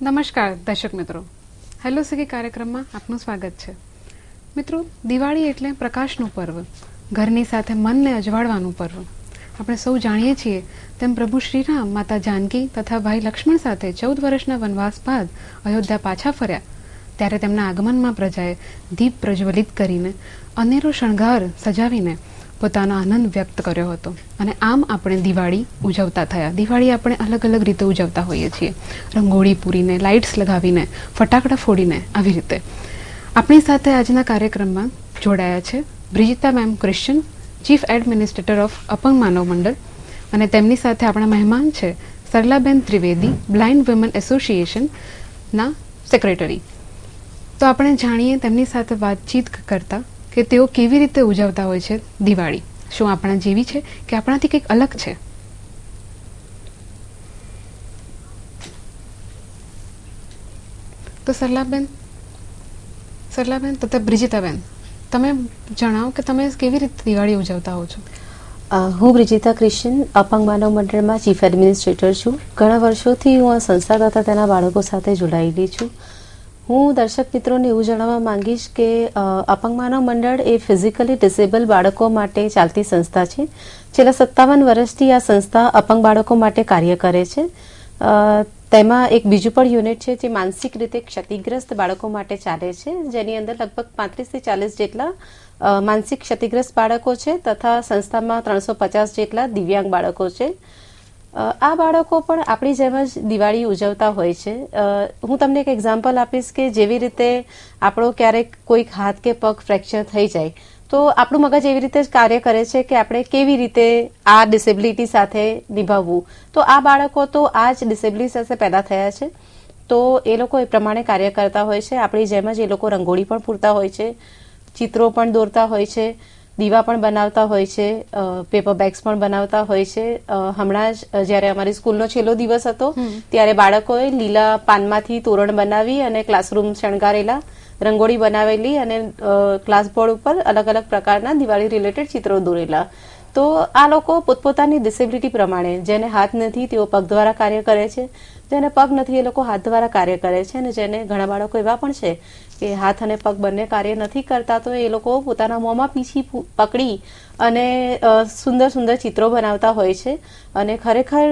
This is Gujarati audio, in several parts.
નમસ્કાર દર્શક મિત્રો, હેલો સિટી કાર્યક્રમમાં આપનું સ્વાગત છે. મિત્રો, દિવાળી એટલે પ્રકાશનું પર્વ, ઘરની સાથે મનને અજવાળવાનું પર્વ. આપણે સૌ જાણીએ છીએ તેમ પ્રભુ શ્રીરામ, માતા જાનકી તથા ભાઈ લક્ષ્મણ સાથે 14 વર્ષના વનવાસ બાદ અયોધ્યા પાછા ફર્યા ત્યારે તેમના આગમનમાં પ્રજાએ દીપ પ્રજ્વલિત કરીને અનેરો શણગાર સજાવીને પોતાનો આનંદ વ્યક્ત કર્યો હતો. અને આમ આપણે દિવાળી ઉજવતા થયા. દિવાળી આપણે અલગ અલગ રીતે ઉજવતા હોઈએ છીએ, રંગોળી પૂરીને, લાઇટ્સ લગાવીને, ફટાકડા ફોડીને. આવી રીતે આપણી સાથે આજના કાર્યક્રમમાં જોડાયા છે Brigitta ma'am Christian, chief administrator of Apang Manav Mandal, અને તેમની સાથે આપણા મહેમાન છે સરલાબેન ત્રિવેદી, બ્લાઇન્ડ વુમન એસોસિએશનના સેક્રેટરી. તો આપણે જાણીએ તેમની સાથે વાતચીત કરતા કે તેઓ કેવી રીતે ઉજવતા હોય છે દિવાળી. શું આપણા જેવી છે કે આપણાથી કંઈક અલગ છે? તો સરલાબેન તથા બ્રિજિતાબેન, તમે જણાવો કે તમે કેવી રીતે દિવાળી ઉજવતા હો છો. હું બ્રિજિતા ક્રિશ્ચન, અપંગ માનવ મંડળમાં ચીફ એડમિનિસ્ટ્રેટર છું. ઘણા વર્ષોથી હું આ સંસ્થા તથા તેના બાળકો સાથે જોડાયેલી છું. હું દર્શક મિત્રોને એવું જણાવવા માંગીશ કે અપંગ માનવ મંડળ એ ફિઝિકલી ડિસેબલ બાળકો માટે ચાલતી સંસ્થા છે. છેલ્લા 57 વર્ષથી આ સંસ્થા અપંગ બાળકો માટે કાર્ય કરે છે. તેમાં એક બીજું પણ યુનિટ છે જે માનસિક રીતે ક્ષતિગ્રસ્ત બાળકો માટે ચાલે છે, જેની અંદર લગભગ 35 થી 40 જેટલા માનસિક ક્ષતિગ્રસ્ત બાળકો છે તથા સંસ્થામાં 350 જેટલા દિવ્યાંગ બાળકો છે. આ બાળકો પણ આપણી જેમ જ દિવાળી ઉજવતા હોય છે. હું તમને એક એક્ઝામ્પલ આપીશ કે જેવી રીતે આપણો ક્યારેક કોઈક હાથ કે પગ ફ્રેક્ચર થઈ જાય તો આપણું મગજ એવી રીતે જ કાર્ય કરે છે કે આપણે કેવી રીતે આ ડિસેબિલિટી સાથે નિભાવવું. તો આ બાળકો તો આ જ ડિસેબિલિટી સાથે પેદા થયા છે, તો એ લોકો એ પ્રમાણે કાર્ય કરતા હોય છે. આપણી જેમ જ એ લોકો રંગોળી પણ પૂરતા હોય છે, ચિત્રો પણ દોરતા હોય છે, દીવા પણ બનાવતા હોય છે, પેપર બેગ્સ પણ બનાવતા હોય છે. હમણાં જ જ્યારે અમારી સ્કૂલનો છેલ્લો દિવસ હતો ત્યારે બાળકોએ લીલા પાનમાંથી તોરણ બનાવી અને ક્લાસરૂમ શણગારેલા, રંગોળી બનાવેલી અને ક્લાસબોર્ડ ઉપર અલગ અલગ પ્રકારના દિવાળી રિલેટેડ ચિત્રો દોરેલા. તો આ લોકો પોતપોતાની ડિસેબિલિટી પ્રમાણે, જેને હાથ નથી તેઓ પગ દ્વારા કાર્ય કરે છે, જેને પગ નથી એ લોકો હાથ દ્વારા કાર્ય કરે છે, અને જેને ઘણા બાળકો એવા પણ છે કે હાથ અને પગ બંને કાર્ય નથી કરતા તો એ લોકો પોતાના મોંમાં પીછી પકડી અને સુંદર સુંદર ચિત્રો બનાવતા હોય છે. અને ખરેખર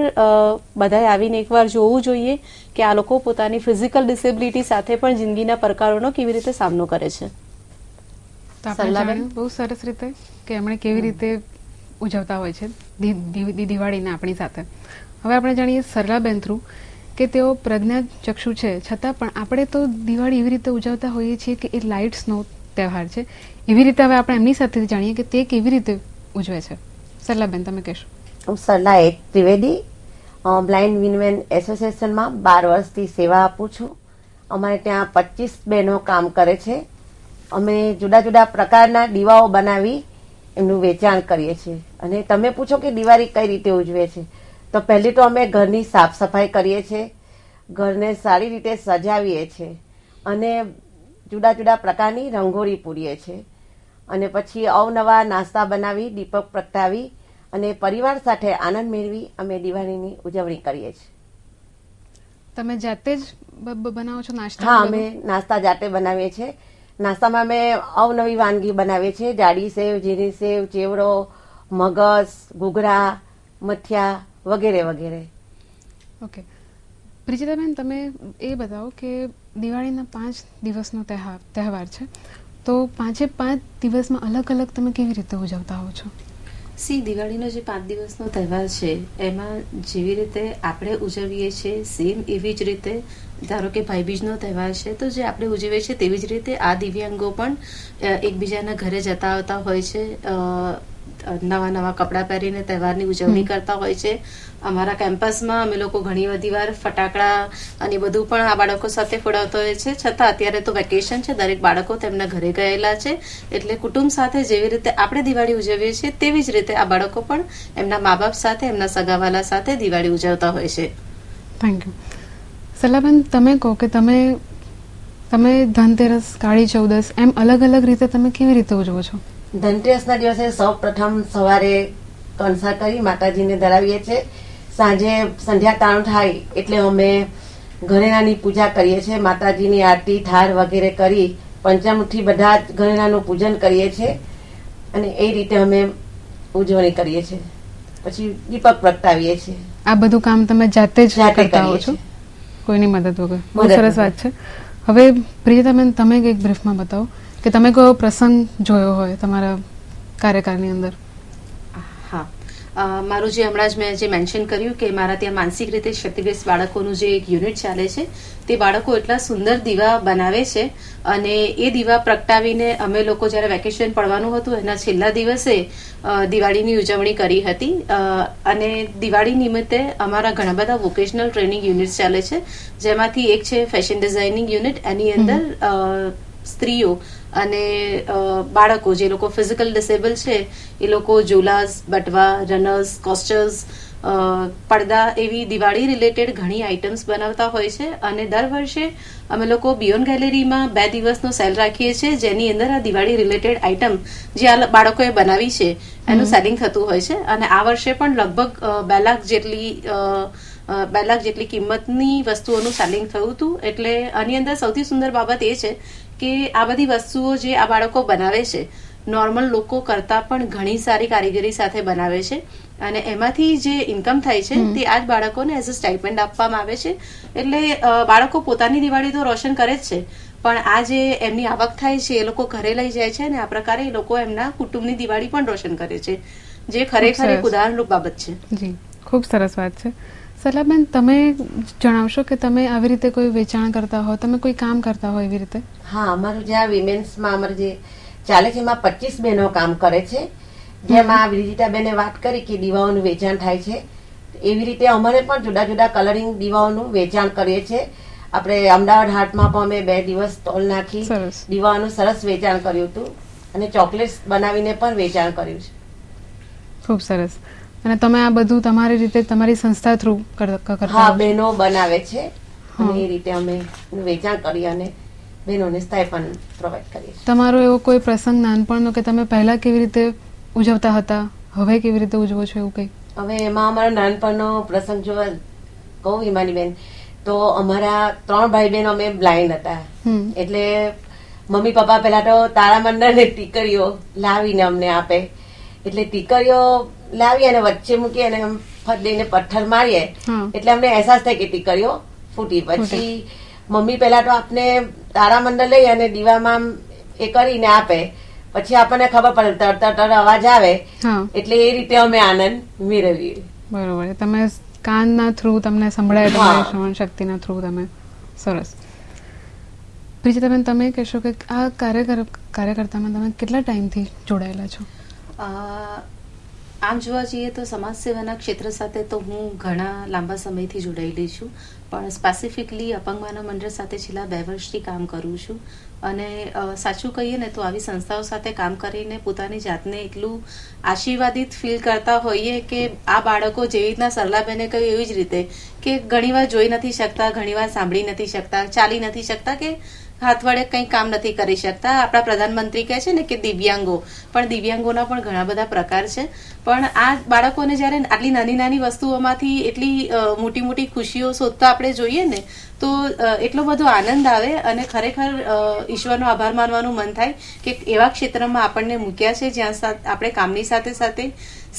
બધાએ આવીને એકવાર જોવું જોઈએ કે આ લોકો પોતાની ફિઝિકલ ડિસેબિલિટી સાથે પણ જિંદગીના પડકારોનો કેવી રીતે સામનો કરે છે. બહુ સરસ રીતે કે એમણે કેવી રીતે ઉજવતા હોય છે દિવાળીને આપણી સાથે. હવે આપણે જાણીએ સરલાબેન થ્રુ કે તેઓ પ્રજ્ઞાચક્ષુ છે, છતાં પણ આપણે તો દિવાળી એવી રીતે ઉજવતા હોઈએ છીએ કે એ લાઇટ્સનો તહેવાર છે. એવી રીતે હવે આપણે એમની સાથે જાણીએ કે તે કેવી રીતે ઉજવે છે. સરલાબેન, તમે કહેશો. હું સરલા ત્રિવેદી, બ્લાઇન્ડ વુમન એસોસિએશનમાં 12 વર્ષથી સેવા આપું છું. અમારે ત્યાં 25 બહેનો કામ કરે છે. અમે જુદા જુદા પ્રકારના દીવાઓ બનાવી એમનું વેચાણ કરીએ છીએ. અને તમે પૂછો કે દિવાળી કઈ રીતે ઉજવે છે, તો પહેલી તો અમે ઘરની સાફ સફાઈ કરીએ છીએ, ઘરને સારી રીતે સજાવીએ છીએ અને જુદા જુદા પ્રકારની રંગોળી પૂરીએ છીએ. અને પછી અવનવા નાસ્તા બનાવી, દીપક પ્રગટાવી અને પરિવાર સાથે આનંદ મેળવી અમે દિવાળીની ઉજવણી કરીએ છીએ. તમે જાતે જ બનાવો છો નાસ્તા? હા, અમે નાસ્તા જાતે બનાવીએ છીએ. નાસ્તામાં અમે અવનવી વાનગી બનાવીએ છીએ, જાડી સેવ, ઝીણી સેવ, ચેવડો, મગસ, ઘૂઘરા, મઠિયા વગેરે વગેરે. ઓકે, બ્રિજિતાબેન, તમે એ બતાવો કે દિવાળીના 5 દિવસનો તહેવાર છે, તો 5 દિવસમાં અલગ અલગ તમે કેવી રીતે ઉજવતા હો છો? દિવાળીનો જે 5 દિવસનો તહેવાર છે એમાં જેવી રીતે આપણે ઉજવીએ છીએ સેમ એવી જ રીતે, ધારો કે ભાઈબીજનો તહેવાર છે તો જે આપણે ઉજવીએ છીએ તેવી જ રીતે આ દિવ્યાંગો પણ એકબીજાના ઘરે જતા આવતા હોય છે, નવા નવા કપડાં પહેરીને તહેવારની ઉજવણી કરતા હોય છે. અમારા કેમ્પસમાં અમે લોકો ઘણી બધી વાર ફટાકડા અને બધું પણ આ બાળકો સાથે ફોડાવતા હોય છે. છતાં અત્યારે તો વેકેશન છે, દરેક બાળકો તેમના ઘરે ગયેલા છે, એટલે કુટુંબ સાથે જેવી રીતે આપણે દિવાળી ઉજવીએ છીએ તેવી જ રીતે આ બાળકો પણ એમના મા બાપ સાથે, એમના સગાવાલા સાથે દિવાળી ઉજવતા હોય છે. Thank you. સરલાબેન, તમે કહો કે તમે ધનતેરસ, કાળી ચૌદસ એમ અલગ અલગ રીતે તમે કેવી રીતે ઉજવો છો? ધનતેરસના દિવસે સૌ પ્રથમ સવારે કંસાર કરી માતાજીને ધરાવીએ છીએ. સાંજે સંધ્યા તાણું થાય એટલે અમે ઘરેણાની પૂજા કરીએ છીએ, માતાજીની આરતી થાળ વગેરે કરી પંચામૃતથી બધા જ ઘરેણાનું પૂજન કરીએ છીએ અને એ રીતે અમે ઉજવણી કરીએ છીએ. પછી દીપક પ્રગટાવીએ છીએ. આ બધું કામ તમે જાતે જ જાતે કરતા હો કરીએ છો, છીએ. કોઈની મદદ વગર? બહુ મદદ સરસ વગર. વાત છે. હવે પ્રિયતાબેન, તમે કંઈક બ્રીફમાં બતાવો કે તમે કોઈ એવો પ્રસંગ જોયો હોય તમારા કાર્યકાળની અંદર. હા, મારું જે હમણાં જ મેં જે મેન્શન કર્યું કે મારા ત્યાં માનસિક રીતે ક્ષતિગ્રસ્ત બાળકોનું જે એક યુનિટ ચાલે છે, તે બાળકો એટલા સુંદર દીવા બનાવે છે અને એ દીવા પ્રગટાવીને અમે લોકો જ્યારે વેકેશન પડવાનું હતું એના છેલ્લા દિવસે દિવાળીની ઉજવણી કરી હતી. અને દિવાળી નિમિત્તે અમારા ઘણા બધા વોકેશનલ ટ્રેનિંગ યુનિટ્સ ચાલે છે, જેમાંથી એક છે ફેશન ડિઝાઇનિંગ યુનિટ. એની અંદર સ્ત્રીઓ અને બાળકો જે લોકો ફિઝિકલ ડિસેબલ છે એ લોકો ઝોલાસ, બટવા, રનર્સ, કોસ્ટર્સ, પડદા એવી દિવાળી રિલેટેડ ઘણી આઇટમ્સ બનાવતા હોય છે. અને દર વર્ષે અમે લોકો બિયોન્ડ ગેલેરીમાં 2 દિવસનો સેલ રાખીએ છીએ, જેની અંદર આ દિવાળી રિલેટેડ આઇટમ જે આ બાળકોએ બનાવી છે એનું સેલિંગ થતું હોય છે. અને આ વર્ષે પણ લગભગ 2 લાખ જેટલી કિંમતની વસ્તુઓનું સેલિંગ થયું હતું. એટલે આની અંદર સૌથી સુંદર બાબત એ છે કે આ બધી વસ્તુઓ જે આ બાળકો બનાવે છે નોર્મલ લોકો કરતા પણ ઘણી સારી કારીગરી સાથે બનાવે છે અને એમાંથી જે ઇન્કમ થાય છે તે આ જ બાળકોને એઝ અ સ્ટાઇપેન્ડ આપવામાં આવે છે. એટલે બાળકો પોતાની દિવાળી તો રોશન કરે જ છે, પણ આ જે એમની આવક થાય છે એ લોકો ઘરે લઈ જાય છે અને આ પ્રકારે એ લોકો એમના કુટુંબની દિવાળી પણ રોશન કરે છે, જે ખરેખર એક ઉદાહરણરૂપ બાબત છે. જી, ખૂબ સરસ વાત છે. સલાહબેન, તમે જણાવશો કે તમે આવી રીતે કોઈ વેચાણ કરતા હો, તમે કોઈ કામ કરતા હો એવી રીતે? હા, અમારું જે આ વિમેન્સમાં અમારે જે ચાલે છે એમાં 25 બહેનો કામ કરે છે. જેમાં વિજિતાબેને વાત કરી કે દીવાઓનું વેચાણ થાય છે, એવી રીતે અમારે પણ જુદા જુદા કલરિંગ દીવાઓનું વેચાણ કરીએ છીએ. આપણે અમદાવાદ હાટમાં પણ અમે 2 દિવસ સ્ટોલ નાખી દીવાઓનું સરસ વેચાણ કર્યું હતું અને ચોકલેટ્સ બનાવીને પણ વેચાણ કર્યું છે. ખૂબ સરસ. અને તમે આ બધું તમારી રીતે તમારી સંસ્થા થ્રુ કરતા હો? હા, બહેનો બનાવે છે અને એ રીતે અમે વેચાણ કરી અને બહેનોને સ્ટાઇપેન્ડ પ્રોવાઈડ કરીએ છીએ. તમારો એવો કોઈ પ્રસંગ નાનપણનો કે તમે પહેલા કેવી રીતે ઉજવતા હતા, હવે કેવી રીતે ઉજવો છો, એવું કંઈ? હવે એમાં અમારો નાનપણનો પ્રસંગ જો કહું હિમાનીબેન, તો અમારા 3 ભાઈ બહેન અમે બ્લાઇન્ડ હતા. એટલે મમ્મી પપ્પા પેલા તો તારામંડળ ને ટીકરીઓ લાવીને અમને આપે. એટલે ટીકરીઓ લાવી અને વચ્ચે મૂકી અને ફદીને પથ્થર મારીએ એટલે અમને અહેસાસ થાય કે ટીકરીઓ ફૂટી. પછી મમ્મી પેલા તો આપને તારામંડળ લઈ અને દીવામાં એ કરીને આપે, પછી આપણને ખબર પડે તર અવાજ આવે, એટલે એ રીતે અમે આનંદ મેળવીએ. બરોબર. તમે કાનના થ્રુ તમને સંભળાય, તમારી શ્રવણ શક્તિના થ્રુ તમે. સરસ. પ્રિયતાબેન, તમે કહેશો કે આ કાર્યકર્તામાં તમે કેટલા ટાઈમથી જોડાયેલા છો? આમ જોવા જઈએ તો સમાજ સેવાના ક્ષેત્ર સાથે તો હું ઘણા લાંબા સમયથી જોડાયેલી છું, પણ સ્પેસિફિકલી અપંગ માનવ મંડળ સાથે છેલ્લા 2 વર્ષથી કામ કરું છું. અને સાચું કહીએ ને તો આવી સંસ્થાઓ સાથે કામ કરીને પોતાની જાતને એટલું આશીર્વાદિત ફીલ કરતા હોઈએ કે આ બાળકો જેવી રીતના સરલાબેને કહ્યું એવી જ રીતે કે ઘણીવાર જોઈ નથી શકતા, ઘણીવાર સાંભળી નથી શકતા, ચાલી નથી શકતા કે હાથ વડે કંઈ કામ નથી કરી શકતા. આપણા પ્રધાનમંત્રી કહે છે ને કે દિવ્યાંગો, પણ દિવ્યાંગોના પણ ઘણા બધા પ્રકાર છે. પણ આ બાળકોને જ્યારે આટલી નાની નાની વસ્તુઓમાંથી એટલી મોટી મોટી ખુશીઓ શોધતા આપણે જોઈએ ને તો એટલો બધો આનંદ આવે અને ખરેખર ઈશ્વરનો આભાર માનવાનું મન થાય કે એવા ક્ષેત્રમાં આપણને મૂક્યા છે જ્યાં આપણે કામની સાથે સાથે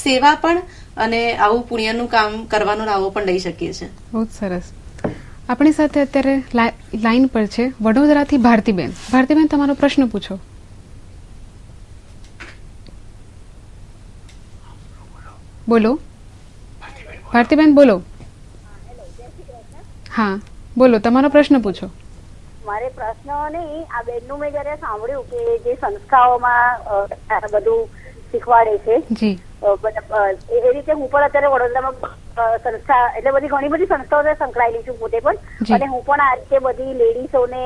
સેવા પણ અને આવું પુણ્યનું કામ કરવાનો લાવો પણ લઈ શકીએ છીએ. બહુ સરસ. આપણી સાથે અત્યારે લાઈન પર છે વડોદરાથી ભારતીબેન. ભારતીબેન, તમારો પ્રશ્ન પૂછો. બોલો ભારતીબેન, બોલો. હા બોલો, તમારો પ્રશ્ન પૂછો. મારે પ્રશ્ન નહીં, આ બેનનું મેં જયારે સાંભળ્યું કે જે સંસ્થાઓમાં બધું શીખવાડે છે જી, એ રીતે હું પણ અત્યારે વડોદરામાં સંસ્થા એટલે બધી ઘણી બધી સંસ્થાઓ સાથે સંકળાયેલી છું પોતે પણ, અને હું પણ આ રીતે બધી લેડીઝોને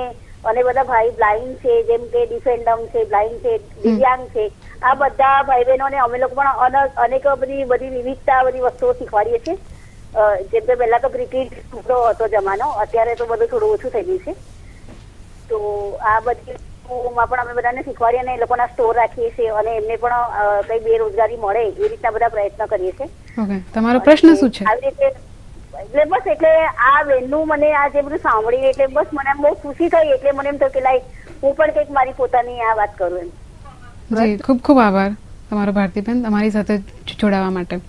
અને બધા ભાઈ બ્લાઇન્ડ છે, જેમ કે ડિફેન્ડમ છે, બ્લાઇન્ડ છે, દિવ્યાંગ છે, આ બધા ભાઈ બહેનોને અમે લોકો પણ અનેક બધી વિવિધતા બધી વસ્તુઓ શીખવાડીએ છીએ. જેમ કે પહેલા તો ક્રિકેટ હતો જમાનો, અત્યારે તો બધું થોડું ઓછું થઈ ગયું છે. તો આ બધી માં પણ અમે બધાને શીખવાડીએ અને એ લોકોના સ્ટોર રાખીએ છીએ અને એમને પણ કઈ બેરોજગારી મળે એ રીતના બધા પ્રયત્ન કરીએ છીએ. ઓકે, તમારો પ્રશ્ન શું છે? આવી રીતે એટલે બસ એટલે આ બેનનું મને આ જે બધું સાંભળીને એટલે બસ મને આમ બહુ ખુશી થઈ. એટલે મને એમ થયું કે લાઈક હું પણ કંઈક મારી પોતાની આ વાત કરું એમ. જી ખૂબ ખૂબ આભાર તમારો ભારતીબેન તમારી સાથે જોડાવા માટે.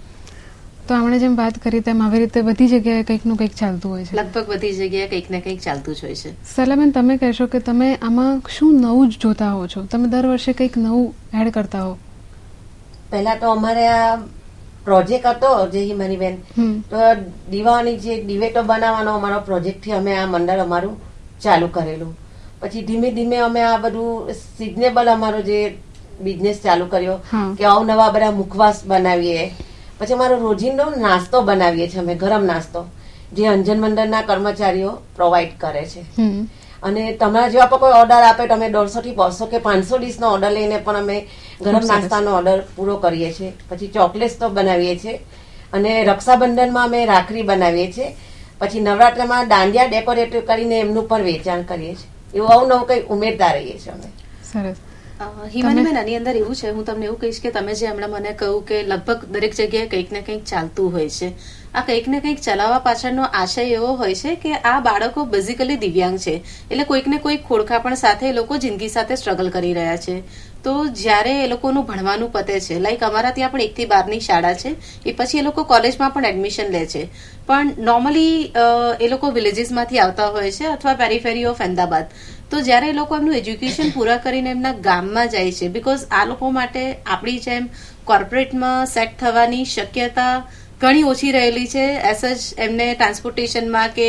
તો આપણે જેમ વાત કરી તેમ આવી રીતે બધી જગ્યાએ કંઈકનું કંઈક ચાલતું હોય છે. લગભગ બધી જગ્યાએ કંઈક ને કંઈક ચાલતું જ હોય છે. સલાબેન, તમે કહેશો કે તમે આમાં શું નવું જ જોતા હો છો? તમે દર વર્ષે કંઈક નવું એડ કરતા હો? પહેલા તો અમારે આ પ્રોજેક્ટ હતો જે હિમાનીબેન, તો દીવાની જે ડિબેટો બનાવવાનો અમારો પ્રોજેક્ટ થી અમે આ મંડળ અમારું ચાલુ કરેલું. પછી ધીમે ધીમે અમે આ બધું સિઝનેબલ અમારો જે બિઝનેસ ચાલુ કર્યો કે અવનવા બધા મુખવાસ બનાવીએ. પછી અમારો રોજિંદો નાસ્તો બનાવીએ છીએ અમે, ગરમ નાસ્તો જે અંજન મંડળના કર્મચારીઓ પ્રોવાઈડ કરે છે. અને તમારા જેવા પણ કોઈ ઓર્ડર આપે તો અમે 150 થી 200 કે 500 ડીશનો ઓર્ડર લઈને પણ અમે ગરમ નાસ્તાનો ઓર્ડર પૂરો કરીએ છીએ. પછી ચોકલેટ્સ તો બનાવીએ છીએ અને રક્ષાબંધનમાં અમે રાખડી બનાવીએ છીએ. પછી નવરાત્રમાં દાંડિયા ડેકોરેટ કરીને એમનું પણ વેચાણ કરીએ છીએ. એવું અવનવું કંઈ ઉમેરતા રહીએ છીએ અમે. સરસ. હિમાનીબેન, આની અંદર એવું છે, હું તમને એવું કહીશ કે તમે જે હમણાં મને કહ્યું કે લગભગ દરેક જગ્યાએ કંઈક ને કંઈક ચાલતું હોય છે. આ કંઈક ને કંઈક ચલાવવા પાછળનો આશય એવો હોય છે કે આ બાળકો બેઝિકલી દિવ્યાંગ છે, એટલે કોઈક ને કોઈક ખોડખાપણ સાથે એ લોકો જિંદગી સાથે સ્ટ્રગલ કરી રહ્યા છે. તો જ્યારે એ લોકોનું ભણવાનું પતે છે, લાઈક અમારા ત્યાં પણ 1 થી 12ની શાળા છે, એ પછી એ લોકો કોલેજમાં પણ એડમિશન લે છે. પણ નોર્મલી એ લોકો વિલેજીસમાંથી આવતા હોય છે અથવા પેરીફેરી ઓફ અમદાવાદ. તો જ્યારે એ લોકો એમનું એજ્યુકેશન પૂરા કરીને એમના ગામમાં જાય છે, બિકોઝ આ લોકો માટે આપણી જેમ કોર્પોરેટમાં સેટ થવાની શક્યતા ઘણી ઓછી રહેલી છે. એસ જ એમને ટ્રાન્સપોર્ટેશનમાં કે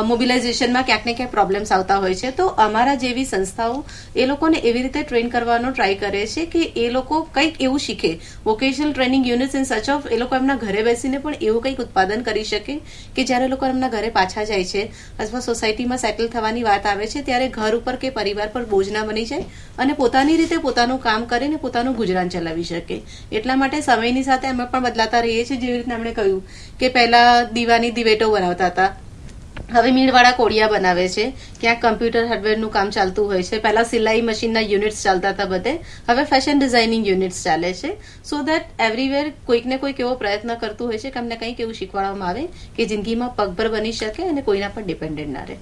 મોબિલાઇઝેશનમાં ક્યાંક ને ક્યાંક પ્રોબ્લેમ્સ આવતા હોય છે. તો અમારા જેવી સંસ્થાઓ એ લોકોને એવી રીતે ટ્રેન કરવાનો ટ્રાય કરે છે કે એ લોકો કંઈક એવું શીખે. Vocational training units in such of a લોકો એમના ઘરે બેસીને પણ એવું કંઈક ઉત્પાદન કરી શકે કે જ્યારે લોકો એમના ઘરે પાછા જાય છે અથવા સોસાયટીમાં સેટલ થવાની વાત આવે છે ત્યારે ઘર ઉપર કે પરિવાર પર બોજ ના બની જાય અને પોતાની રીતે પોતાનું કામ કરીને પોતાનું ગુજરાન ચલાવી શકે. એટલા માટે સમયની સાથે અમે પણ બદલાતા રહીએ છીએ. જેવી રીતે એમણે કહ્યું કે પહેલા દીવાની દિવેટો બનાવતા હતા, હવે મીણવાળા કોડિયા બનાવે છે. ક્યાંક કમ્પ્યુટર હાર્ડવેરનું કામ ચાલતું હોય છે. પહેલા સિલાઈ મશીનના યુનિટ્સ ચાલતા હતા બધે, હવે ફેશન ડિઝાઇનિંગ યુનિટ્સ ચાલે છે. સો દેટ એવરીવેર કોઈક ને કોઈક એવો પ્રયત્ન કરતું હોય છે કે અમને કંઈક એવું શીખવાડવામાં આવે કે જિંદગીમાં પગભર બની શકે અને કોઈના પર ડિપેન્ડન્ટ ના રહે.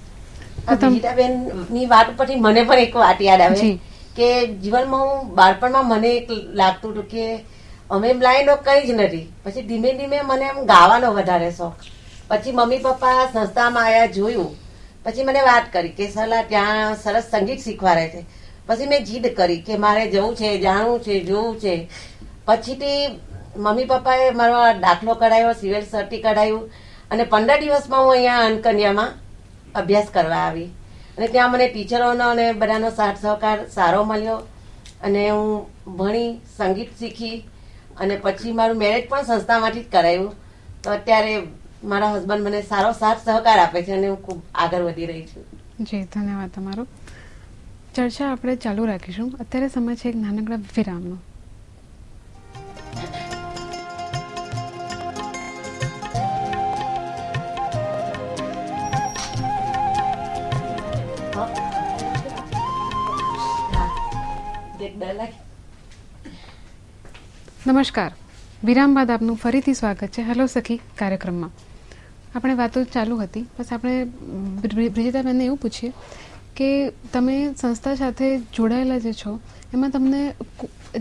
વિજિતાબેન ની વાત ઉપરથી મને પણ એક વાત યાદ આવે કે જીવનમાં હું બાળપણમાં મને એક લાગતું હતું કે અમે બ્લાઇન્ડો કઈ જ નથી. પછી ધીમે ધીમે મને એમ ગાવાનો વધારે શોખ. પછી મમ્મી પપ્પા સંસ્થામાં આવ્યા, જોયું, પછી મને વાત કરી કે સલા ત્યાં સરસ સંગીત શીખવાડે છે. પછી મેં જીદ કરી કે મારે જવું છે, જાણવું છે, જોવું છે. પછીથી મમ્મી પપ્પાએ મારો દાખલો કઢાવ્યો, સિવિલ સર્ટી કઢાવ્યું અને 15 દિવસમાં હું અહીંયા અનકન્યામાં અભ્યાસ કરવા આવી. અને ત્યાં મને ટીચરોનો અને બધાનો સાથ સહકાર સારો મળ્યો અને હું ભણી, સંગીત શીખી અને પછી મારું મેરેજ પણ સંસ્થામાંથી જ કરાયું. તો અત્યારે મારા હસબન્ડ મને સારો સાથ સહકાર આપે છે અને હું ખૂબ આગળ વધી રહી છું. જી, ધન્યવાદ તમારો. ચર્ચા આપણે ચાલુ રાખીશું. અત્યારે સમય છે એક નાનકડા વિરામનો. નમસ્કાર. વિરામ બાદ આપનું ફરીથી સ્વાગત છે હેલો સખી કાર્યક્રમમાં. આપણે વાતો ચાલુ હતી, બસ આપણે બ્રિજિતાબેનને એવું પૂછીએ કે તમે સંસ્થા સાથે જોડાયેલા જે છો એમાં તમને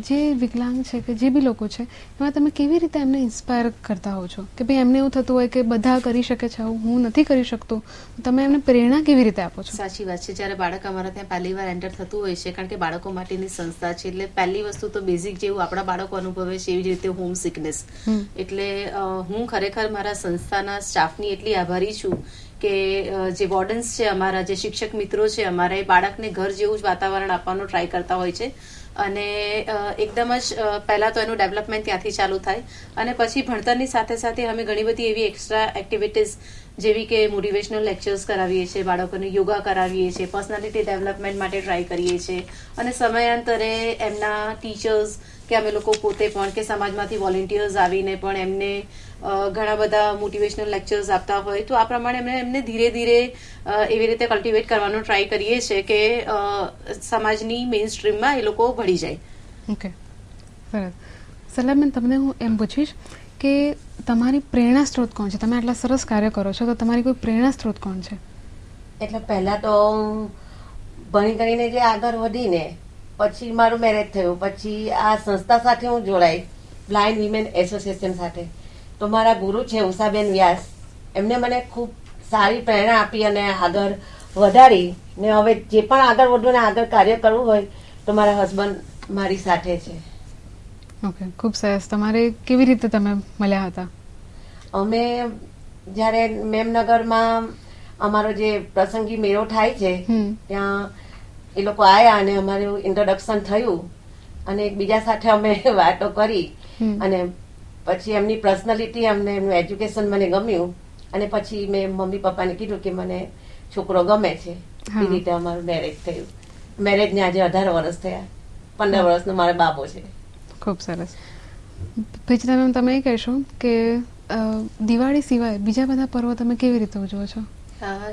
જે વિકલાંગ છે કે જે બી લોકો છે એમાં તમે કેવી રીતે એમને ઇન્સ્પાયર કરતા હો છો કે ભાઈ એમને એવું થતું હોય કે બધા કરી શકે છે, હું નથી કરી શકતો, તમે એમને પ્રેરણા કેવી રીતે આપો છો? સાચી વાત છે. જ્યારે બાળક અમારા ત્યાં પહેલી વાર એન્ટર થતું હોય છે, કારણ કે બાળકો માટેની સંસ્થા છે, એટલે પહેલી વસ્તુ તો બેઝિક જેવું આપણા બાળકો અનુભવે છે એવી જ રીતે હોમ સિકનેસ. એટલે હું ખરેખર મારા સંસ્થાના સ્ટાફની એટલી આભારી છું કે જે વોર્ડન્સ છે અમારા, જે શિક્ષક મિત્રો છે અમારા, એ બાળકને ઘર જેવું જ વાતાવરણ આપવાનો ટ્રાય કરતા હોય છે. અને એકદમ જ પહેલા તો એનું ડેવલપમેન્ટ ત્યાંથી ચાલુ થાય અને પછી ભણતરની સાથે સાથે અમે ઘણી બધી એવી એક્સ્ટ્રા એક્ટિવિટીઝ જેવી કે મોટિવેશનલ લેક્ચર્સ કરાવીએ છીએ, બાળકોને યોગા કરાવીએ છીએ, પર્સનાલિટી ડેવલપમેન્ટ માટે ટ્રાય કરીએ છીએ અને સમયાંતરે એમના ટીચર્સ કે અમે લોકો પોતે પણ કે સમાજમાંથી વોલેન્ટિયર્સ આવીને પણ એમને ઘણા બધા મોટિવેશનલ લેક્ચર્સ આપતા હોય. તો આ પ્રમાણે એમને ધીરે ધીરે એવી રીતે કલ્ટિવેટ કરવાનો ટ્રાય કરીએ છીએ કે સમાજની મેઇન સ્ટ્રીમમાં એ લોકો ભળી જાય. ઓકે, સરસ. સલામન, તમને હું એમ પૂછીશ કે તમારી પ્રેરણા સ્ત્રોત કોણ છે? તમે આટલા સરસ કાર્ય કરો છો તો તમારી કોઈ પ્રેરણા સ્ત્રોત કોણ છે? એટલે પહેલા તો હું ભણી કરીને જે આગળ વધીને પછી મારું મેરેજ થયું, પછી આ સંસ્થા સાથે હું જોડાઈ, બ્લાઇન્ડ વિમેન એસોસિએશન સાથે. તો મારા ગુરુ છે ઉષાબેન વ્યાસ, એમને મને ખૂબ સારી પ્રેરણા આપી અને આગળ વધારી ને હવે જે પણ આગળ વધવું ને આગળ કાર્ય કરવું હોય તો મારા હસબન્ડ મારી સાથે છે. ઓકે, ખૂબ સરસ. તમારે કેવી રીતે તમે મળ્યા હતા? અમે જ્યારે મેમનગરમાં અમારો જે પ્રસંગી મેળો થાય છે ત્યાં એ લોકો આવ્યા અને અમારું ઇન્ટ્રોડક્શન થયું અને એકબીજા સાથે અમે વાતો કરી અને પછી એમની પર્સનાલિટી અમને એમનું એજ્યુકેશન મને ગમ્યું અને પછી મેં મમ્મી પપ્પાને કીધું કે મને છોકરો ગમે છે. એ રીતે અમારું મેરેજ થયું. મેરેજને આજે 18 વર્ષ થયા. 15 વર્ષનો મારો બાબો છે. ખૂબ સરસ. પ્રીતિતા મેમ, તમે એ કહેશો કે દિવાળી સિવાય બીજા બધા પર્વો તમે કેવી રીતે ઉજવો છો?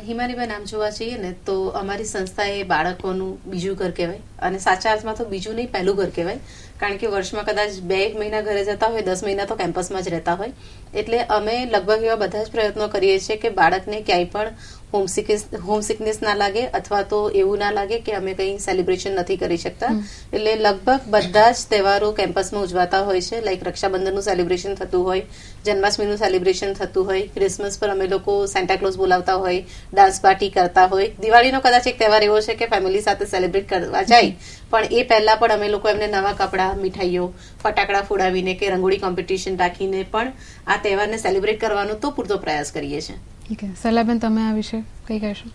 હિમાનીબેન, આમ જોવા જઈએ ને તો અમારી સંસ્થા એ બાળકોનું બીજું ઘર કહેવાય અને સાચા અર્થમાં તો બીજું નહીં, પહેલું ઘર કહેવાય. કારણ કે વર્ષમાં કદાચ 2-1 મહિના ઘરે જતા હોય, 10 મહિના તો કેમ્પસમાં જ રહેતા હોય. એટલે અમે લગભગ એવા બધા જ પ્રયત્નો કરીએ છીએ કે બાળકને ક્યાંય પણ હોમસિકનેસ ના લાગે અથવા તો એવું ના લાગે કે અમે કંઈ સેલિબ્રેશન નથી કરી શકતા. એટલે લગભગ બધા જ તહેવારો કેમ્પસમાં ઉજવાતા હોય છે. લાઈક રક્ષાબંધનનું સેલિબ્રેશન થતું હોય, જન્માષ્ટમીનું સેલિબ્રેશન થતું હોય, ક્રિસમસ પર અમે લોકો સેન્ટાક્લોઝ બોલાવતા હોય, ડાન્સ પાર્ટી કરતા હોય. દિવાળીનો કદાચ એક તહેવાર એવો છે કે ફેમિલી સાથે સેલિબ્રેટ કરવા જાય, પણ એ પહેલા પણ અમે લોકો એમને નવા કપડાં, મીઠાઈઓ, ફટાકડા ફોડાવીને કે રંગોળી કોમ્પિટિશન રાખીને પણ આ તહેવારને સેલિબ્રેટ કરવાનો તો પૂરતો પ્રયાસ કરીએ છીએ. ઠીક છે. સલાહબેન, તમે આ વિશે કઈ કહેશો?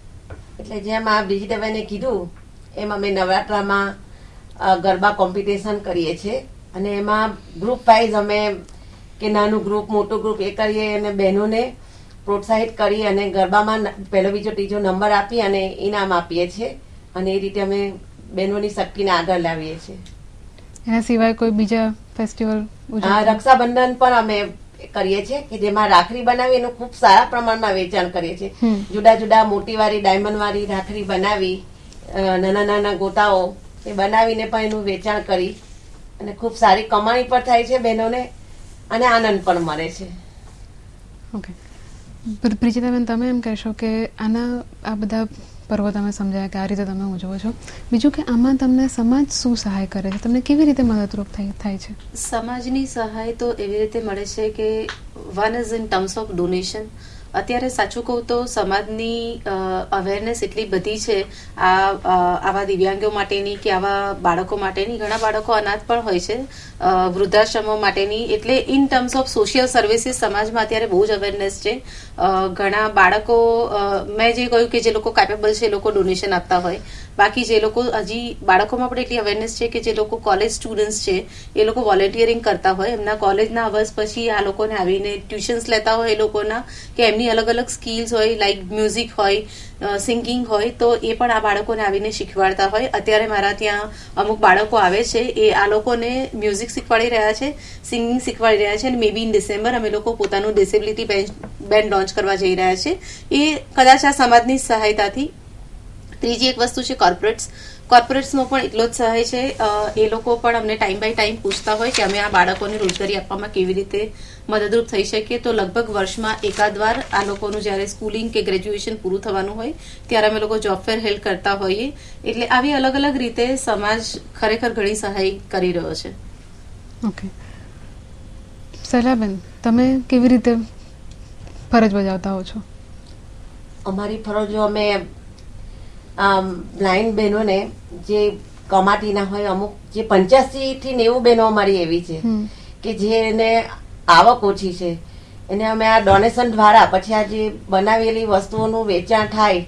એટલે જેમ આ બ્રિજિતાબેને કીધું એમ અમે નવરાત્રામાં ગરબા કોમ્પિટિશન કરીએ છીએ અને એમાં ગ્રુપ વાઇઝ અમે કે નાનું ગ્રુપ, મોટું ગ્રુપ એ કરીએ અને બહેનોને પ્રોત્સાહિત કરી અને ગરબામાં પહેલો, બીજો, ત્રીજો નંબર આપી અને ઇનામ આપીએ છીએ અને એ રીતે અમે બહેનોની શક્તિને આગળ લાવીએ છીએ. એના સિવાય કોઈ બીજા ફેસ્ટિવલ? રક્ષાબંધન પણ અમે કરીએ છીએ કે જેમાં રાખડી બનાવી એનું ખૂબ સારા પ્રમાણમાં વેચાણ કરીએ છીએ. જુદા જુદા મોટીવાળી, ડાયમંડવાળી રાખડી બનાવી, નાના નાના ગોટાઓ એ બનાવીને પણ એનું વેચાણ કરી અને ખૂબ સારી કમાણી પણ થાય છે બહેનોને અને આનંદ પણ મળે છે. ઓકે. પ્રીતિતાબેન, તમે એમ કહેશો કે આ બધા પર્વો તમે સમજાયા કે આ રીતે તમે ઉજવો છો. બીજું કે આમાં તમને સમાજ શું સહાય કરે છે? તમને કેવી રીતે મદદરૂપ થાય છે? સમાજની સહાય તો એવી રીતે મળે છે કે one is in terms of donation. અત્યારે સાચું કહું તો સમાજની અવેરનેસ એટલી બધી છે આવા દિવ્યાંગો માટેની કે આવા બાળકો માટેની. ઘણા બાળકો અનાથ પણ હોય છે, વૃદ્ધાશ્રમો માટેની. એટલે in terms of social services સમાજમાં અત્યારે બહુ જ અવેરનેસ છે. ઘણા બાળકો, મેં જે કહ્યું કે જે લોકો કેપેબલ છે એ લોકો ડોનેશન આપતા હોય, બાકી જે લોકો હજી બાળકોમાં પણ એટલી અવેરનેસ છે કે જે લોકો કોલેજ સ્ટુડન્ટ્સ છે એ લોકો વોલેન્ટિયરિંગ કરતા હોય. એમના કોલેજના અવર્સ પછી આ લોકોને આવીને ટ્યુશન્સ લેતા હોય એ લોકોના, કે એમની અલગ અલગ સ્કિલ્સ હોય, લાઈક મ્યુઝિક હોય, સિંગિંગ હોય, તો એ પણ આ બાળકોને આવીને શીખવાડતા હોય. અત્યારે મારા ત્યાં અમુક બાળકો આવે છે, એ આ લોકોને મ્યુઝિક શીખવાડી રહ્યા છે, સિંગિંગ શીખવાડી રહ્યા છે અને મે બી ઇન ડિસેમ્બર અમે લોકો પોતાનું ડિસેબિલિટી બેન્ડ લોન્ચ કરવા જઈ રહ્યા છે. એ કદાચ આ સમાજની સહાયતાથી. ત્રીજી એક વસ્તુ છે કોર્પોરેટ્સનો પણ એટલો જ સહાય છે. એ લોકો પણ અમને ટાઈમ બાય ટાઈમ પૂછતા હોય કે અમે આ બાળકોને રોજગારી આપવામાં કેવી રીતે મદદરૂપ થઈ શકીએ. તો લગભગ વર્ષમાં એકાદ વાર આ લોકોનું જ્યારે સ્કૂલિંગ કે ગ્રેજ્યુએશન પૂરું થવાનું હોય ત્યારે અમે લોકો જોબ ફેર હેલ્પ કરતા હોઈએ. એટલે આવી અલગ અલગ રીતે સમાજ ખરેખર ઘણી સહાય કરી રહ્યો છે. ઓકે. સલાહબેન, તમે કેવી રીતે ફરજ બજાવતા હો છો? અમારી ફરજો અમે બ્લાઇન્ડ બહેનોને જે કમાતી ના હોય, અમુક જે 85 થી 90 બહેનો અમારી એવી છે કે જેને આવક ઓછી છે, એને અમે આ ડોનેશન દ્વારા પછી આ જે બનાવેલી વસ્તુઓનું વેચાણ થાય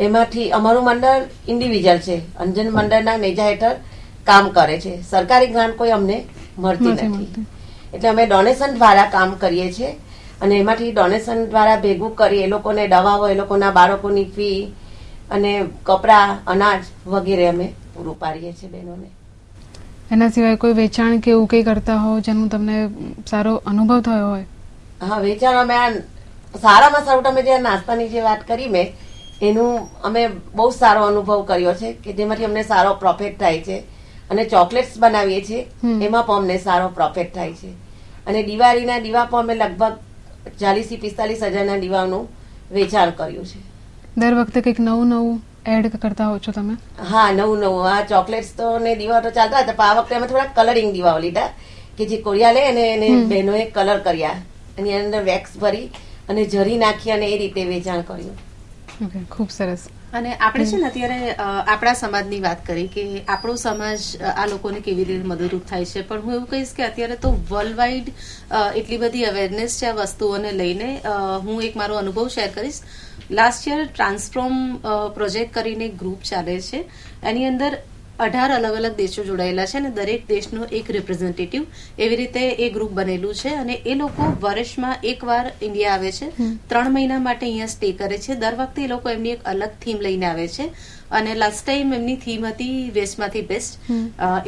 એમાંથી અમારું મંડળ ઇન્ડિવિજ્યુઅલ છે, અંજન મંડળના નેજા હેઠળ કામ કરે છે. સરકારી ગ્રાન્ટ કોઈ અમને મળતી નથી. એટલે અમે ડોનેશન દ્વારા કામ કરીએ છીએ અને એમાંથી ડોનેશન દ્વારા ભેગું કરી એ લોકોને દવાઓ, એ લોકોના બાળકોની ફી અને કપડાં, અનાજ વગેરે અમે પૂરું પાડીએ છીએ બહેનોને. એના સિવાય કોઈ વેચાણ કે એવું કંઈ કરતા હો જેનું તમને સારો અનુભવ થયો હોય? હા, વેચાણ અમે આ સારામાં સારું, તમે જે નાસ્તાની જે વાત કરી મેં, એનું અમે બહુ સારો અનુભવ કર્યો છે કે જેમાંથી અમને સારો પ્રોફિટ થાય છે. અને ચોકલેટ્સ બનાવીએ છીએ એમાં પણ અમને સારો પ્રોફિટ થાય છે. અને દિવાળીના દીવા પણ અમે લગભગ 40-45,000ના દીવાનું વેચાણ કર્યું છે. દર વખતે કંઈક નવું એડ કરતા હો છો તમે? હા, નવું આ ચોકલેટ્સ તો ને દીવા તો ચાલતા હતા, પણ આ વખતે અમે થોડા કલરિંગ દીવાઓ લીધા કે જે કોળિયા લે અને એને બહેનોએ કલર કર્યા, એની અંદર વેક્સ ભરી અને જરી નાખી અને એ રીતે વેચાણ કર્યું. ઓકે, ખૂબ સરસ. અને આપણે છે ને અત્યારે આપણા સમાજની વાત કરી કે આપણો સમાજ આ લોકોને કેવી રીતે મદદરૂપ થાય છે, પણ હું એવું કહીશ કે અત્યારે તો વર્લ્ડ વાઇડ એટલી બધી અવેરનેસ છે આ વસ્તુઓને લઈને. હું એક મારો અનુભવ શેર કરીશ. લાસ્ટ યર ટ્રાન્સફોર્મ પ્રોજેક્ટ કરીને એક ગ્રુપ ચાલે છે, એની અંદર 18 અલગ અલગ દેશો જોડાયેલા છે અને દરેક દેશનો એક રિપ્રેઝેન્ટેટિવ એવી રીતે એ ગ્રુપ બનેલું છે અને એ લોકો વર્ષમાં એકવાર ઇન્ડિયા આવે છે, 3 મહિના માટે અહીંયા સ્ટે કરે છે. દર વખતે એ લોકો એમની એક અલગ થીમ લઈને આવે છે અને લાસ્ટ ટાઈમ એમની થીમ હતી વેસ્ટમાંથી બેસ્ટ.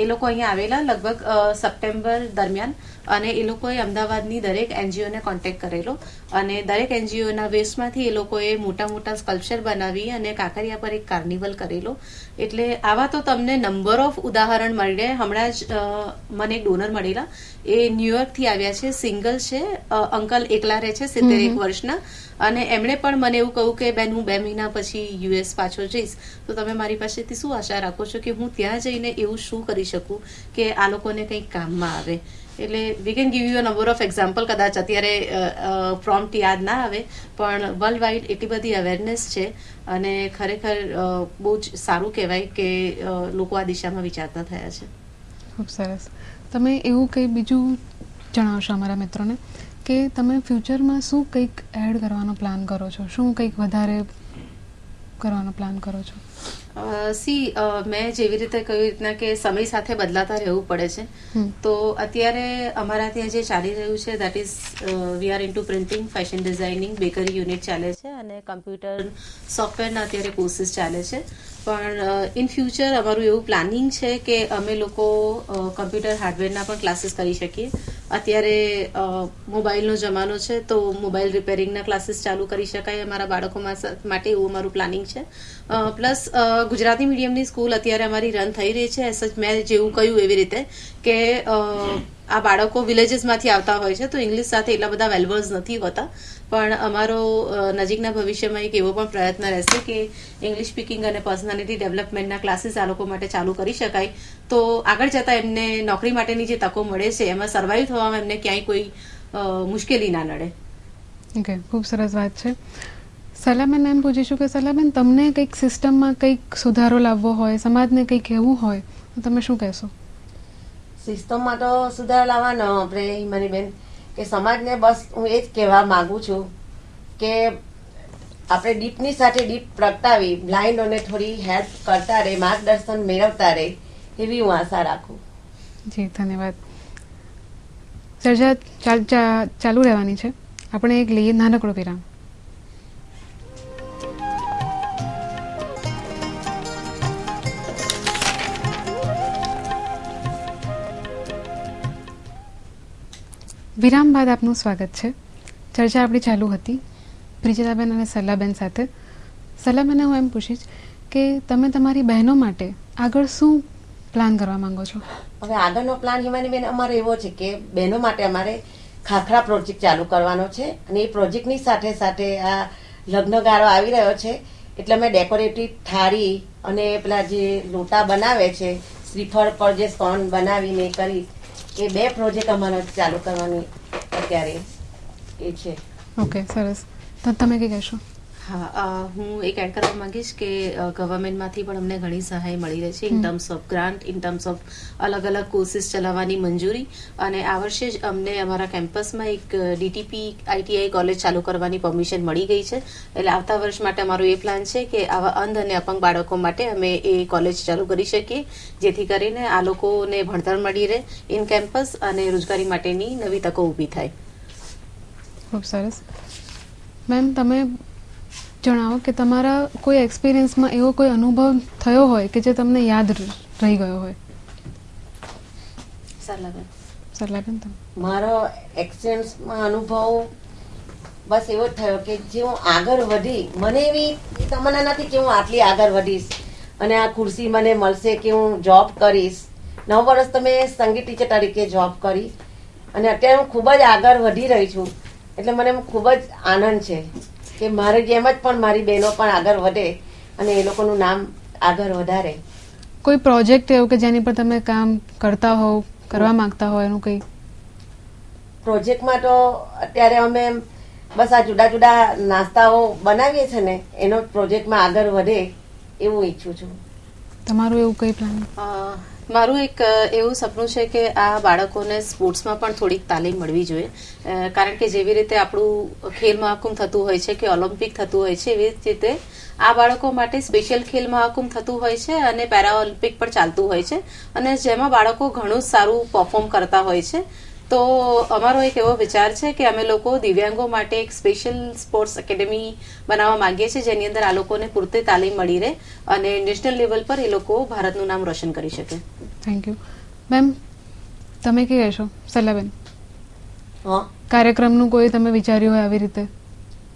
એ લોકો અહીંયા આવેલા લગભગ સપ્ટેમ્બર દરમિયાન અને એ લોકોએ અમદાવાદની દરેક એનજીઓને કોન્ટેક્ટ કરેલો અને દરેક એનજીઓના વેસ્ટમાંથી એ લોકોએ મોટા મોટા સ્કલ્પચર બનાવી અને કાંકરિયા પર એક કાર્નિવલ કરેલો. એટલે આવા તો તમને નંબર ઓફ ઉદાહરણ મળે. હમણાં જ મને એક ડોનર મળેલા, એ ન્યુયોર્કથી આવ્યા છે, સિંગલ છે, અંકલ એકલા રહે છે, 71 વર્ષના, અને એમણે પણ મને એવું કહ્યું કે બેન હું 2 મહિના પછી યુએસ પાછો જઈશ, તો તમે મારી પાસેથી શું આશા રાખો છો કે હું ત્યાં જઈને એવું શું કરી શકું કે આ લોકોને કંઈક કામમાં આવે. એટલે we can give you a number of example. કદાચ અત્યારે પ્રોમ્પ્ટ યાદ ના આવે, પણ વર્લ્ડ વાઇડ એટલી બધી અવેરનેસ છે અને ખરેખર બહુ જ સારું કહેવાય કે લોકો આ દિશામાં વિચારતા થયા છે. ખૂબ સરસ. તમે એવું કંઈ બીજું જણાવશો અમારા મિત્રોને કે તમે ફ્યુચરમાં શું કંઈક એડ કરવાનો પ્લાન કરો છો? શું કંઈક વધારે કરવાનો પ્લાન કરો છો? મેં જેવી રીતે કહ્યું રીતના કે સમય સાથે બદલાતા રહેવું પડે છે, તો અત્યારે અમારા ત્યાં જે ચાલી રહ્યું છે that is we are into printing, fashion designing, bakery unit ચાલે છે અને કમ્પ્યુટર સોફ્ટવેરના અત્યારે કોર્સીસ ચાલે છે. પણ ઇન ફ્યુચર અમારું એવું પ્લાનિંગ છે કે અમે લોકો કમ્પ્યુટર હાર્ડવેરના પણ ક્લાસીસ કરી શકીએ. અત્યારે મોબાઈલનો જમાનો છે તો મોબાઈલ રિપેરિંગના ક્લાસીસ ચાલુ કરી શકાય અમારા બાળકો માટે, એવું અમારું પ્લાનિંગ છે. પ્લસ ગુજરાતી મીડિયમની સ્કૂલ અત્યારે અમારી રન થઈ રહી છે. એસ જ મેં જેવું કહ્યું એવી રીતે કે આ બાળકો વિલેજીસમાંથી આવતા હોય છે તો ઇંગ્લિશ સાથે એટલા બધા વેલવર્સ નથી હોતા, પણ અમારો નજીકના ભવિષ્યમાં એક એવો પણ પ્રયત્ન રહેશે કે ઇંગ્લિશ સ્પીકિંગ અને પર્સનાલિટી ડેવલપમેન્ટના ક્લાસીસ આ લોકો માટે ચાલુ કરી શકાય, તો આગળ જતાં એમને નોકરી માટેની જે તકો મળે છે એમાં સર્વાઈવ થવામાં એમને ક્યાંય કોઈ મુશ્કેલી ના નડે. ઓકે, ખૂબ સરસ વાત છે. સલાબેન, એમ પૂછીશું કે સલાબેન, તમને કંઈક સિસ્ટમમાં કંઈક સુધારો લાવવો હોય, સમાજને કંઈક કહેવું હોય તો તમે શું કહેશો? સિસ્ટમમાં તો સુધાર લાવવાનો આપણે હિમાનીબેન કે સમાજને બસ હું એ જ કહેવા માંગુ છું કે આપણે ડીપની સાથે ડીપ પ્રગટાવી બ્લાઇન્ડોને થોડી હેલ્પ કરતા રહે, માર્ગદર્શન મેળવતા રહે, એવી હું આશા રાખું. જી, ધન્યવાદ. ચર્ચા ચાલુ રહેવાની છે. આપણે એક લઈએ નાનકડો વિરામ. વિરામ બાદ આપનું સ્વાગત છે. ચર્ચા આપણી ચાલુ હતી પ્રિજિતાબેન અને સલાબેન સાથે. સલાબેને હું એમ પૂછીશ કે તમે તમારી બહેનો માટે આગળ શું પ્લાન કરવા માંગો છો? હવે આગળનો પ્લાન હિમાનીબેન અમારો એવો છે કે બહેનો માટે અમારે ખાખરા પ્રોજેક્ટ ચાલુ કરવાનો છે અને એ પ્રોજેક્ટની સાથે સાથે આ લગ્નગાળો આવી રહ્યો છે એટલે અમે ડેકોરેટિવ થાળી અને પેલા જે લોટા બનાવે છે શ્રીફળ પર જે સ્ટોન બનાવીને કરી, એ 2 પ્રોજેક્ટ અમારે ચાલુ કરવાની અત્યારે એ છે. ઓકે, સરસ. તો તમે કઈ કહેશો? હા, હું એક એડ કરવા માંગીશ કે ગવર્મેન્ટમાંથી પણ અમને ઘણી સહાય મળી રહી છે in terms of grant, in terms of અલગ અલગ કોર્સીસ ચલાવવાની મંજૂરી, અને આ વર્ષે જ અમને અમારા કેમ્પસમાં એક ડીટીપી આઈટીઆઈ કોલેજ ચાલુ કરવાની પરમિશન મળી ગઈ છે. એટલે આવતા વર્ષ માટે અમારો એ પ્લાન છે કે આવા અંધ અને અપંગ બાળકો માટે અમે એ કોલેજ ચાલુ કરી શકીએ, જેથી કરીને આ લોકોને ભણતર મળી રહે ઇન કેમ્પસ અને રોજગારી માટેની નવી તકો ઊભી થાય. ખૂબ સરસ. મેમ, તમે જણાવો કે તમારા કોઈ એક્સપિરિયન્સમાં એવો કોઈ અનુભવ થયો હોય કે જે તમને યાદ રહી ગયો હોય. સલાબેન, મારો એક્સપિરિયન્સમાં અનુભવ બસ એવો જ થયો કે જે હું આગળ વધી, મને એવી તમન્ના નથી કે હું આટલી આગળ વધીશ અને આ ખુરશી મને મળશે કે હું જોબ કરીશ. 9 વર્ષ તો મેં સંગીત ટીચર તરીકે જોબ કરી અને અત્યારે હું ખૂબ જ આગળ વધી રહી છું, એટલે મને ખૂબ જ આનંદ છે કે મારી જેમ જ પણ મારી બહેનો પણ આગળ વધે અને એ લોકોનું નામ આગળ વધારે. કોઈ પ્રોજેક્ટ એવું કે જેની પર તમે કામ કરતા હોવ, કરવા માંગતા હો, એનું કંઈ? પ્રોજેક્ટમાં તો અત્યારે અમે બસ આ જુદા જુદા નાસ્તાઓ બનાવીએ છીએ ને એનો પ્રોજેક્ટમાં આગળ વધે એવું ઈચ્છું છું. તમારું એવું કંઈ પ્લાન? મારું એક એવું સપનું છે કે આ બાળકોને સ્પોર્ટ્સમાં પણ થોડીક તાલીમ મળવી જોઈએ, કારણ કે જેવી રીતે આપણું ખેલ મહાકુંભ થતું હોય છે કે ઓલિમ્પિક થતું હોય છે, એવી જ રીતે આ બાળકો માટે સ્પેશિયલ ખેલ મહાકુંભ થતું હોય છે અને પેરા ઓલિમ્પિક પણ ચાલતું હોય છે, અને જેમાં બાળકો ઘણું સારું પરફોર્મ કરતા હોય છે. તો અમારો એક એવો વિચાર છે કે અમે લોકો દિવ્યાંગો માટે એક સ્પેશિયલ સ્પોર્ટ્સ એકેડેમી બનાવવા માંગીએ છીએ, જેની અંદર આ લોકોને પૂરતી તાલીમ મળી રહે અને નેશનલ લેવલ પર એ લોકો ભારતનું નામ રોશન કરી શકે. Thank you. મેમ, તમે કઈ કહેશો? સલાહબેન, હા, કાર્યક્રમનું કોઈ તમે વિચાર્યું હોય આવી રીતે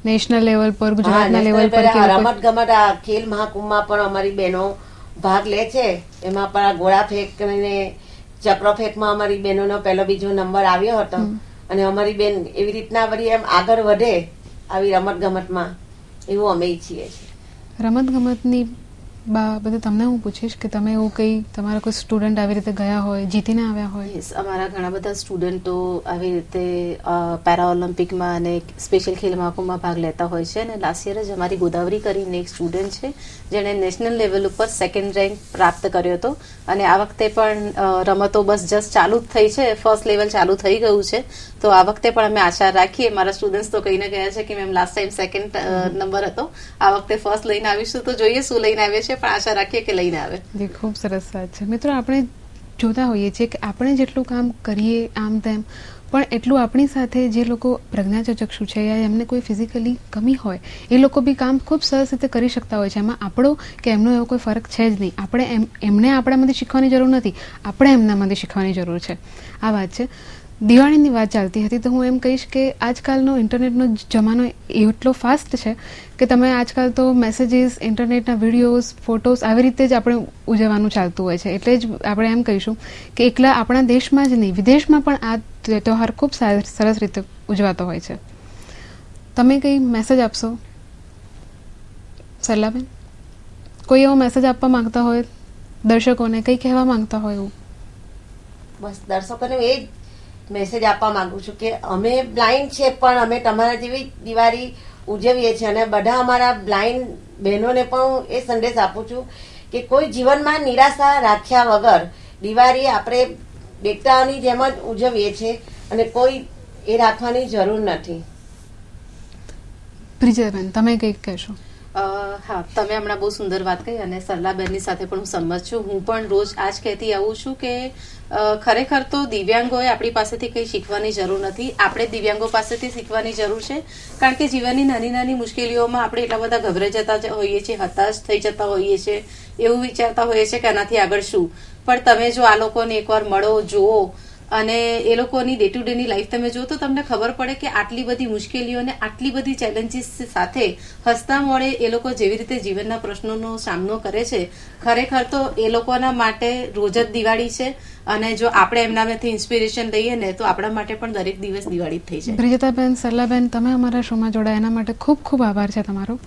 નેશનલ લેવલ પર, ગુજરાતના લેવલ પર? રમત ગમત આ ખેલ મહાકુંભમાં પણ અમારી બહેનો ભાગ લે છે. એમાં પણ ગોળા ફેંક અને ચક્ર ફેંકમાં અમારી બહેનોનો પહેલો બીજો નંબર આવ્યો હતો, અને અમારી બેન એવી રીતના વળી એમ આગળ વધે આવી રમત ગમતમાં એવું અમે ઈચ્છીએ છીએ. રમત ગમતની બાબતે તમને હું પૂછીશ કે તમે એવું કંઈ તમારા કોઈ સ્ટુડન્ટ આવી રીતે ગયા હોય, જીતીને આવ્યા હોય? યસ, અમારા ઘણા બધા સ્ટુડન્ટો આવી રીતે પેરા ઓલિમ્પિકમાં અને સ્પેશિયલ ખેલ મહાકુંભમાં ભાગ લેતા હોય છે. અને લાસ્ટ યર જ અમારી ગોદાવરી કરીને એક સ્ટુડન્ટ છે જેણે નેશનલ લેવલ ઉપર 2nd રેન્ક પ્રાપ્ત કર્યો હતો, અને આ વખતે પણ રમતો બસ જસ્ટ ચાલુ જ થઈ છે, ફર્સ્ટ લેવલ ચાલુ થઈ ગયું છે. તો આ વખતે પણ અમે આશા રાખીએ, મારા સ્ટુડન્ટ્સ તો કહીને ગયા છે કે ma'am last time 2nd number હતો, આ વખતે ફર્સ્ટ લઈને આવીશું, તો જોઈએ શું લઈને આવે છે, પણ આશા રાખીએ કે લઈને આવે. જે ખૂબ સરસ વાત છે. મિત્રો, આપણે જોતા હોઈએ છીએ કે આપણે જેટલું કામ કરીએ આમ તેમ, પણ એટલું આપણી સાથે જે લોકો પ્રજ્ઞાચક્ષુ છે યા એમને કોઈ ફિઝિકલી કમી હોય, એ લોકો બી કામ ખૂબ સરસ રીતે કરી શકતા હોય છે. એમાં આપણો કે એમનો એવો કોઈ ફરક છે જ નહીં. આપણે એમને આપણામાંથી શીખવાની જરૂર નથી, આપણે એમનામાંથી શીખવાની જરૂર છે. આ વાત છે. દિવાળીની વાત ચાલતી હતી, તો હું એમ કહીશ કે આજકાલનો ઇન્ટરનેટનો જમાનો એટલો ફાસ્ટ છે કે તમે આજકાલ તો મેસેજીસ, ઇન્ટરનેટના વિડીયોઝ, ફોટોઝ આવી રીતે જ આપણે ઉજવવાનું ચાલતું હોય છે. એટલે જ આપણે એમ કહીશું કે એકલા આપણા દેશમાં જ નહીં, વિદેશમાં પણ આ તહેવાર ખૂબ સરસ રીતે ઉજવાતો હોય છે. તમે કંઈ મેસેજ આપશો સરલાબેન? કોઈ એવો મેસેજ આપવા માંગતા હોય દર્શકોને, કંઈ કહેવા માંગતા હોય એવું? બસ દર્શકોને એ જ મેસેજ આપવા માંગુ છું કે અમે બ્લાઇન્ડ છે, પણ અમે તમારા જેવી દિવાળી ઉજવીએ છીએ, અને બધા અમારા બ્લાઇન્ડ બહેનોને પણ હું એ સંદેશ આપું છું કે કોઈ જીવનમાં નિરાશા રાખ્યા વગર દિવાળી આપણે દેખતાઓની જેમ જ ઉજવીએ છીએ, અને કોઈ એ રાખવાની જરૂર નથી. બ્રિજેબેન, તમે કંઈક કહેશો? હા, તમે હમણાં બહુ સુંદર વાત કહી, અને સરલાબેનની સાથે પણ હું સંમત છું. હું પણ રોજ આ જ કહેતી આવું છું કે ખરેખર તો દિવ્યાંગોએ આપણી પાસેથી કંઈ શીખવાની જરૂર નથી, આપણે દિવ્યાંગો પાસેથી શીખવાની જરૂર છે. કારણ કે જીવનની નાની નાની મુશ્કેલીઓમાં આપણે એટલા બધા ગભરાઈ જતા હોઈએ છીએ, હતાશ થઈ જતા હોઈએ છીએ, એવું વિચારતા હોઈએ છીએ કે આનાથી આગળ શું. પણ તમે જો આ લોકોને એકવાર મળો, જુઓ, અને એ લોકોની ડે ટુ ડેની લાઈફ તમે જો, તો તમને ખબર પડે કે આટલી બધી મુશ્કેલીઓને આટલી બધી ચેલેન્જીસ સાથે હસતા મોડે એ લોકો જેવી રીતે જીવનના પ્રશ્નોનો સામનો કરે છે, ખરેખર તો એ લોકોના માટે રોજ જ દિવાળી છે. અને જો આપણે એમનામાંથી ઇન્સ્પિરેશન લઈએ ને, તો આપણા માટે પણ દરેક દિવસ દિવાળી થઈ જાય. બ્રિજેતાબેન, સરલાબેન, તમે અમારા શોમાં જોડાયા એના માટે ખૂબ ખૂબ આભાર છે તમારો.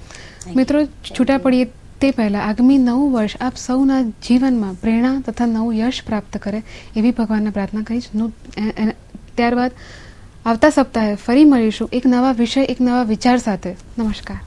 મિત્રો, છૂટા પડીએ તે પહેલાં આગામી નવું વર્ષ આપ સૌના જીવનમાં પ્રેરણા તથા નવું યશ પ્રાપ્ત કરે એવી ભગવાનને પ્રાર્થના કરીશ. ત્યારબાદ આવતા સપ્તાહે ફરી મળીશું એક નવા વિષય, એક નવા વિચાર સાથે. નમસ્કાર.